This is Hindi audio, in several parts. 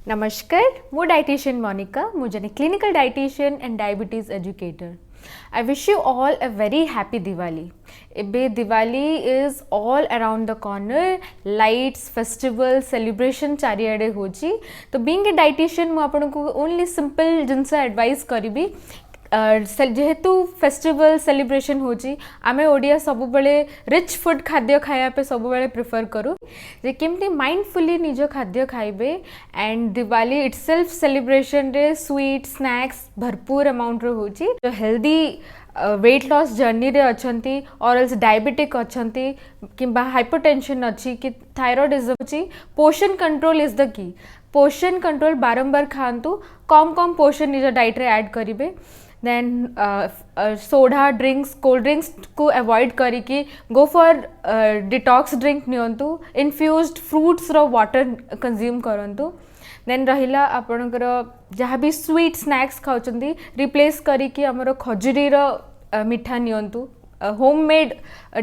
नमस्कार, मु डाइटिशियन मोनिका, मु जने clinical dietitian and diabetes educator. I wish you all a very happy Diwali. Ebe Diwali is all around the corner, lights, festivals, celebration चारिआडे होची। तो being a dietitian मु आपन को only simple जिनसे advice करिबी जेहेतु फेस्टिवल सेलिब्रेशन होची आमे ओडिया सब बेले रिच फूड खाद्य खाया पे सब बेले प्रिफर करू जे केमती माइंडफुली निज खाद्य खाइबे एंड दिवाली इटसेल्फ सेलिब्रेशन रे स्वीट स्नैक्स भरपूर अमाउंट रो होची जो हेल्दी वेट लॉस जर्नी रे अछंती और एल्स डायबिटिक अछंती किंबा हाइपरटेंशन अच्छी कि थायराइडिज्म अछि पोषण कंट्रोल इज द की पोषण कंट्रोल बारंबार खांतु कम कम पोषण निज डाइट रे ऐड करिवे then soda drinks cold drinks को अवॉइड करिकी गो फॉर डिटॉक्स ड्रिंक नियंतु इन्फ्यूज्ड फ्रूट्स रो वाटर कंज्यूम करंतु देन रहिला आपणकर जहाँ भी स्वीट स्नैक्स खाउचंदी रिप्लेस करिकी हमरो खजुरी रो मिठा नियंतु होममेड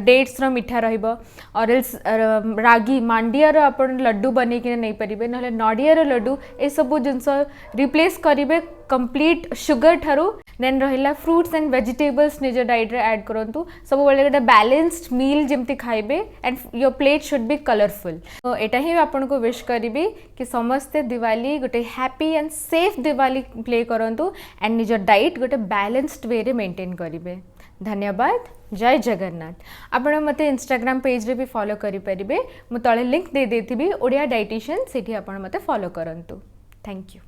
डेट्स रो मिठा रहिबो और एल्स रागी मांडिया रो आपण लड्डू बने कि नहीं परिबे नले नडिया रो लड्डू ए सब जिंस रिप्लेस करिवे कंप्लीट शुगर ठारू देन रहिला फ्रूट्स एंड वेजिटेबल्स निज डाइट रे ऐड करंतु सब बेले गोटे बैलेंस्ड मील जेमती खाइबे and your plate should be colourful. तो एटा ही आपण को विश करिबी कि समस्ते दिवाली गोटे happy and safe Diwali play करंतु एंड निज डाइट गोटे बैलेंस्ड वे रे मेंटेन करिबे। धन्यवाद। जय जगन्नाथ। आपण मते इंस्टाग्राम पेज रे भी फॉलो करि परिबे मु तळे लिंक दे देथिबी ओडिया डाइटिशियन सेठी आपण मते फॉलो करंतु। Thank you.